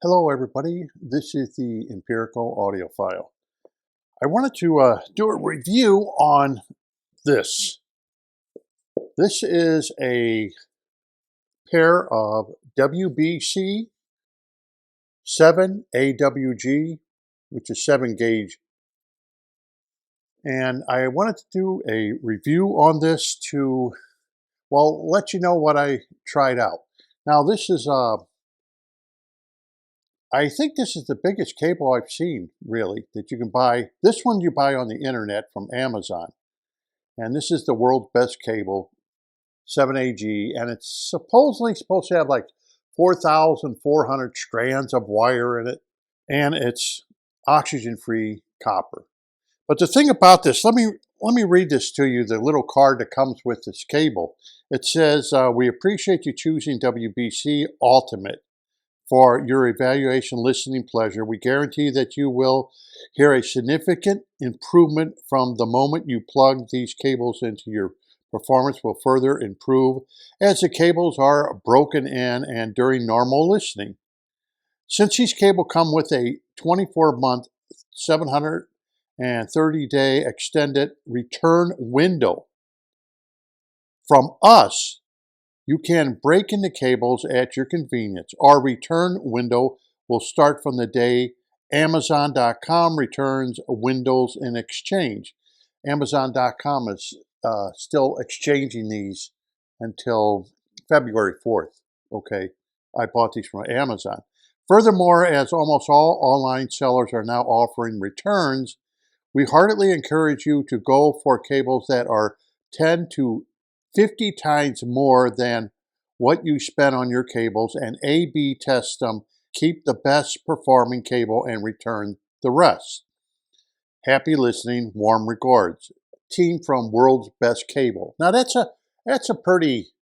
Hello everybody, this is the Empirical Audiophile. I wanted to do a review on this. This is a pair of WBC 7 AWG, which is 7 gauge. And I wanted to do a review on this to, well, let you know what I tried out. Now this is I think this is the biggest cable I've seen, really, that you can buy. This one you buy on the internet from Amazon. And this is the world's best cable, 7AG, and it's supposedly supposed to have like 4,400 strands of wire in it, and it's oxygen-free copper. But the thing about this, let me read this to you, the little card that comes with this cable. It says, we appreciate you choosing WBC-ultimate. For your evaluation listening pleasure, we guarantee that you will hear a significant improvement from the moment you plug these cables into your performance will further improve as the cables are broken in and during normal listening. Since these cables come with a 24-month, 730-day extended return window from us, you can break in the cables at your convenience. Our return window will start from the day Amazon.com returns windows in exchange. Amazon.com is still exchanging these until February 4th. Okay, I bought these from Amazon. Furthermore, as almost all online sellers are now offering returns, we heartily encourage you to go for cables that are 10 to 50 times more than what you spend on your cables and A/B test them, keep the best performing cable and return the rest. Happy listening, warm regards. Team from World's Best Cable. Now that's a pretty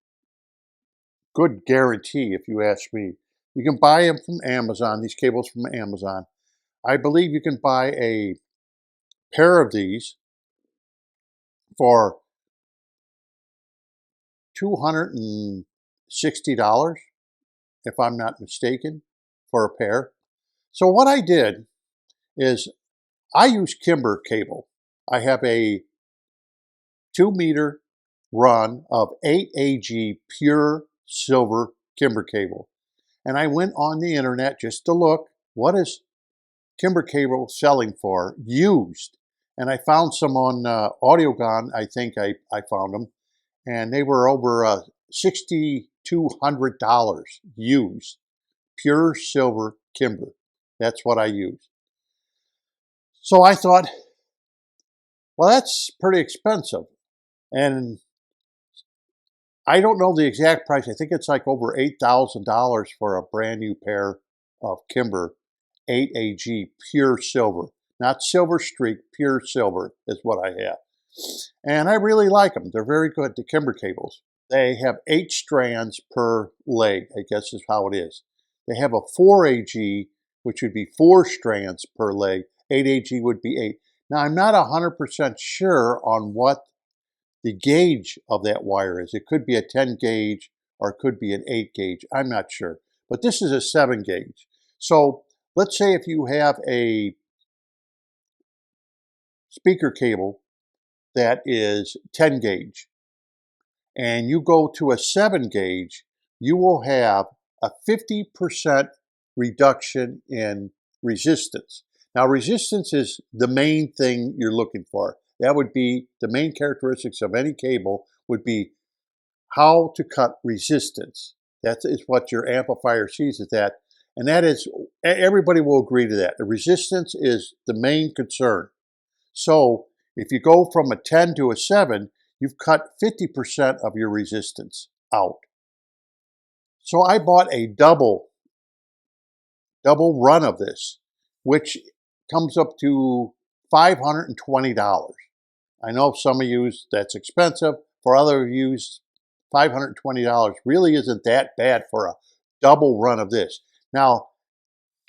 good guarantee if you ask me. You can buy them from Amazon, these cables from Amazon. I believe you can buy a pair of these for $260, if I'm not mistaken, for a pair. So what I did is I use Kimber cable. I have a 2-meter run of 8AG pure silver Kimber cable. And I went on the internet just to look, what is Kimber cable selling for used? And I found some on AudioGone, I think I found them. And they were over $6,200 used. Pure silver Kimber. That's what I used. So I thought, well, that's pretty expensive. And I don't know the exact price. I think it's like over $8,000 for a brand new pair of Kimber 8AG pure silver. Not silver streak, pure silver is what I have. And I really like them. They're very good, the Kimber cables. They have 8 strands per leg, I guess is how it is. They have a 4AG, which would be 4 strands per leg. 8AG would be 8. Now, I'm not 100% sure on what the gauge of that wire is. It could be a 10 gauge or it could be an 8 gauge. I'm not sure. But this is a 7 gauge. So let's say if you have a speaker cable that is 10 gauge and you go to a 7 gauge, you will have a 50% reduction in resistance. Now, resistance is the main thing you're looking for. That would be the main characteristics of any cable would be how to cut resistance. That is what your amplifier sees as that. And that is, everybody will agree to that. The resistance is the main concern. So if you go from a 10 to a 7, you've cut 50% of your resistance out. So I bought a double run of this, which comes up to $520. I know some of you, that's expensive. For other of you, $520 really isn't that bad for a double run of this. Now,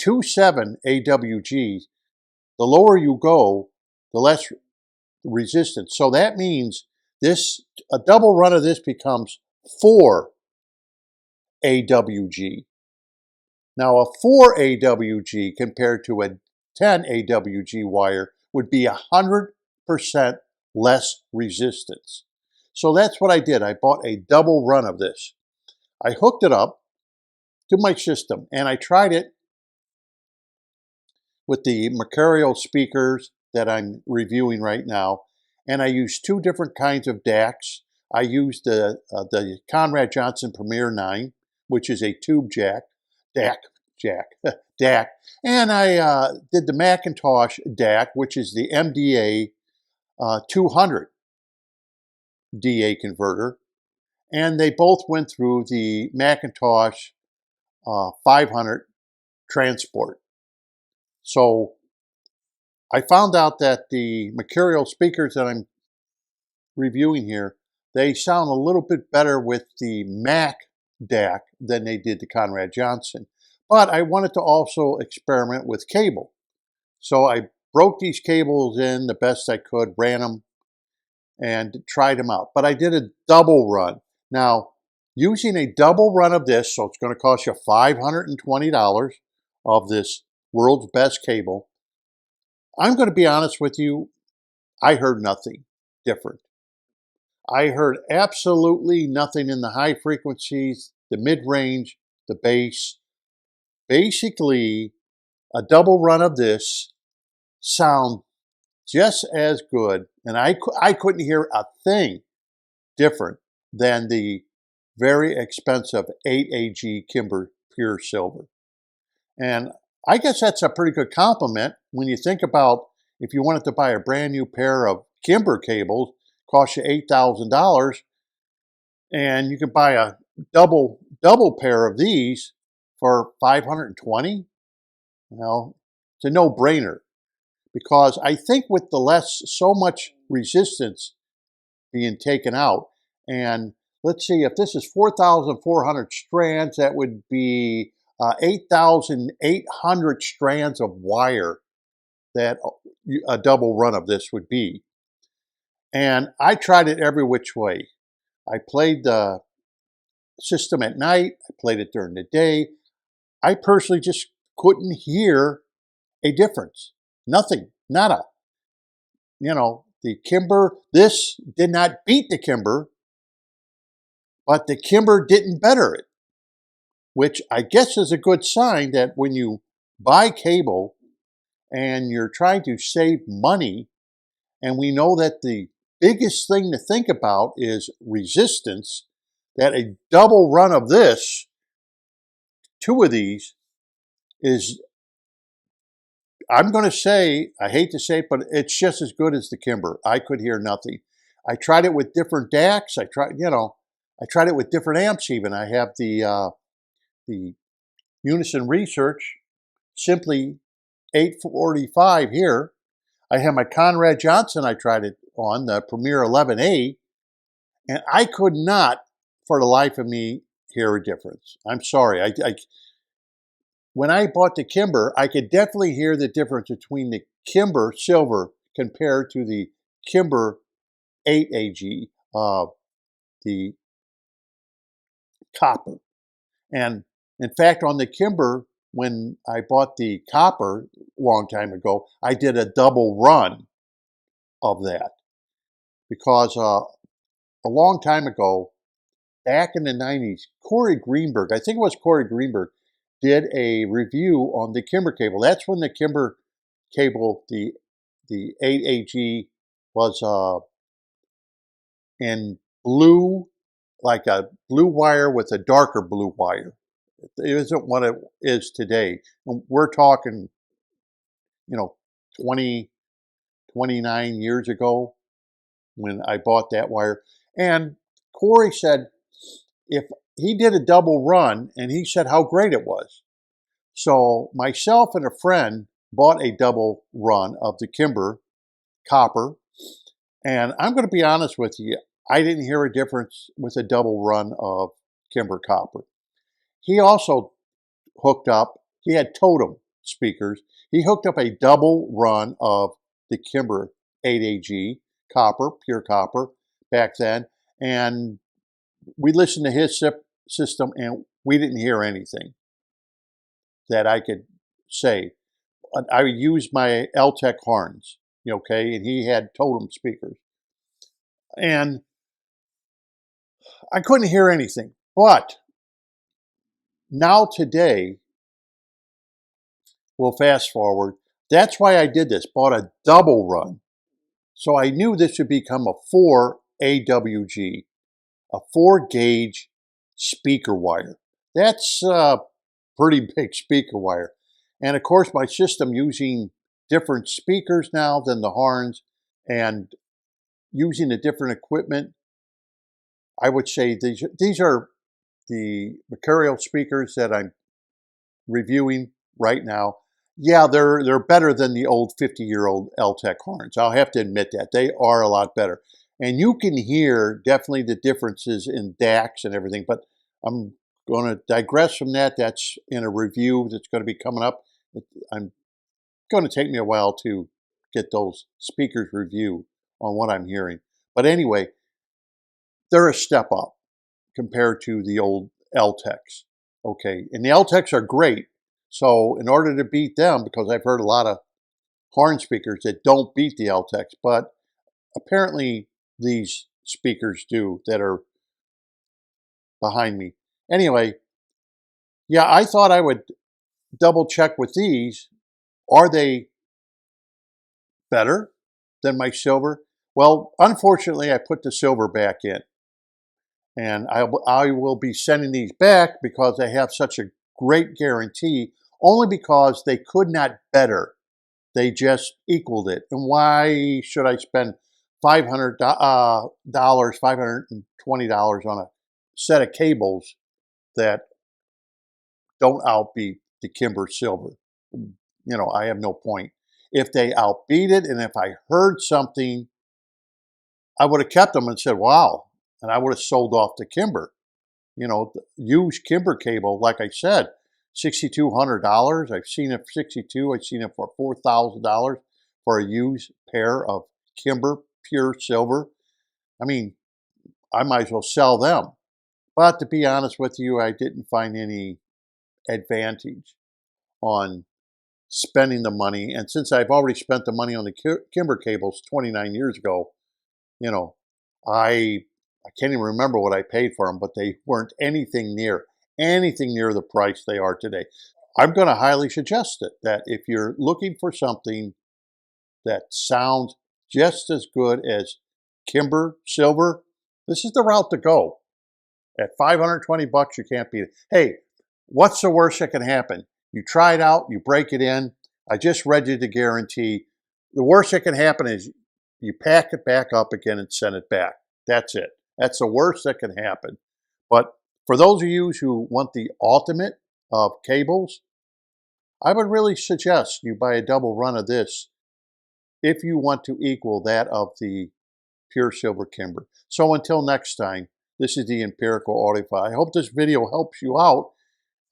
2.7 AWG, the lower you go, the less resistance. So that means a double run of this becomes 4 AWG. Now a 4 AWG compared to a 10 AWG wire would be 100% less resistance. So that's what I did. I bought a double run of this. I hooked it up to my system and I tried it with the Mercurial speakers that I'm reviewing right now. And I used two different kinds of DACs. I used the Conrad Johnson Premier 9, which is a tube DAC, DAC. And I did the Macintosh DAC, which is the MDA 200 DA converter. And they both went through the Macintosh 500 transport. So I found out that the Mercurial speakers that I'm reviewing here, they sound a little bit better with the Mac DAC than they did the Conrad Johnson. But I wanted to also experiment with Kable. So I broke these cables in the best I could, ran them, and tried them out. But I did a double run. Now, using a double run of this, so it's going to cost you $520 of this world's best cable, I'm going to be honest with you, I heard nothing different. I heard absolutely nothing in the high frequencies, the mid-range, the bass. Basically, a double run of this sound just as good, and I couldn't hear a thing different than the very expensive 8AG Kimber Pure Silver. And I guess that's a pretty good compliment when you think about if you wanted to buy a brand new pair of Kimber cables, cost you $8,000, and you can buy a double pair of these for $520. Well, it's a no-brainer because I think with so much resistance being taken out, and let's see, if this is 4,400 strands, that would be 8,800 strands of wire that a double run of this would be. And I tried it every which way. I played the system at night. I played it during the day. I personally just couldn't hear a difference. Nothing. Nada. You know, the Kimber, this did not beat the Kimber, but the Kimber didn't better it, which I guess is a good sign that when you buy cable and you're trying to save money, and we know that the biggest thing to think about is resistance, that a double run of this, two of these, is, I'm going to say, I hate to say it, but it's just as good as the Kimber. I could hear nothing. I tried it with different DACs. I tried it with different amps even. I have the Unison Research Simply 845 here. I have my Conrad Johnson I tried it on, the Premier 11A, and I could not, for the life of me, hear a difference. I'm sorry. When I bought the Kimber, I could definitely hear the difference between the Kimber Silver compared to the Kimber 8AG, the copper. And in fact, on the Kimber, when I bought the copper a long time ago, I did a double run of that because a long time ago, back in the 90s, Corey Greenberg, I think it was Corey Greenberg, did a review on the Kimber cable. That's when the Kimber cable, the 8AG, was in blue, like a blue wire with a darker blue wire. It isn't what it is today. And we're talking, 20, 29 years ago when I bought that wire. And Corey said if he did a double run, and he said how great it was. So myself and a friend bought a double run of the Kimber copper. And I'm going to be honest with you, I didn't hear a difference with a double run of Kimber copper. He also hooked up, he had Totem speakers. He hooked up a double run of the Kimber 8AG copper, pure copper, back then. And we listened to his system and we didn't hear anything. that I could say. I used my L-Tech horns, okay, and he had totem speakers. And I couldn't hear anything. But now today, we'll fast forward. That's why I did this, bought a double run. So I knew this would become a 4 AWG, a 4-gauge speaker wire. That's a pretty big speaker wire. And of course, my system using different speakers now than the horns and using a different equipment, I would say these are the mercurial speakers that I'm reviewing right now. Yeah, they're better than the old 50-year-old L-Tech horns. I'll have to admit that. They are a lot better. And you can hear definitely the differences in DACs and everything, but I'm going to digress from that. That's in a review that's going to be coming up. I'm going to take me a while to get those speakers review on what I'm hearing. But anyway, they're a step up compared to the old L-Techs. Okay, and the L-Techs are great. So in order to beat them, because I've heard a lot of horn speakers that don't beat the L-Techs, but apparently these speakers do that are behind me. Anyway, yeah, I thought I would double check with these. Are they better than my silver? Well, unfortunately, I put the silver back in. And I will be sending these back because they have such a great guarantee, only because they could not better. They just equaled it. And why should I spend $500, $520 on a set of cables that don't outbeat the Kimber silver? I have no point. If they outbeat it, and if I heard something, I would have kept them and said, wow, and I would have sold off the Kimber. Used Kimber cable, like I said, $6,200. I've seen it for $62,000. I've seen it for $4,000 for a used pair of Kimber pure silver. I mean, I might as well sell them. But to be honest with you, I didn't find any advantage on spending the money. And since I've already spent the money on the Kimber cables 29 years ago, I can't even remember what I paid for them, but they weren't anything near the price they are today. I'm going to highly suggest it, that if you're looking for something that sounds just as good as Kimber silver, this is the route to go. At $520, you can't beat it. Hey, what's the worst that can happen? You try it out, you break it in. I just read you the guarantee. The worst that can happen is you pack it back up again and send it back. That's it. That's the worst that can happen. But for those of you who want the ultimate of cables, I would really suggest you buy a double run of this if you want to equal that of the pure silver Kimber. So until next time, this is the Empirical Audiophile. I hope this video helps you out.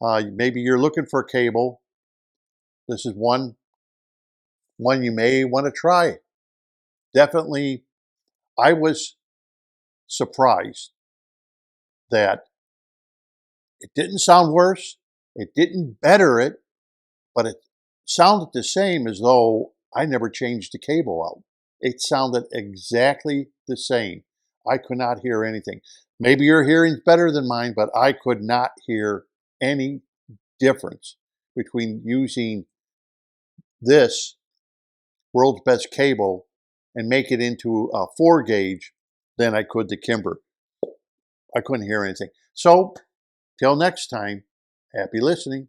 Maybe you're looking for a cable. This is one you may want to try. Definitely, I was surprised that it didn't sound worse, it didn't better it, but it sounded the same as though I never changed the cable out. It sounded exactly the same. I could not hear anything. Maybe your hearing's better than mine, but I could not hear any difference between using this world's best cable and make it into a 4-gauge than I could the Kimber. I couldn't hear anything. So, till next time, happy listening.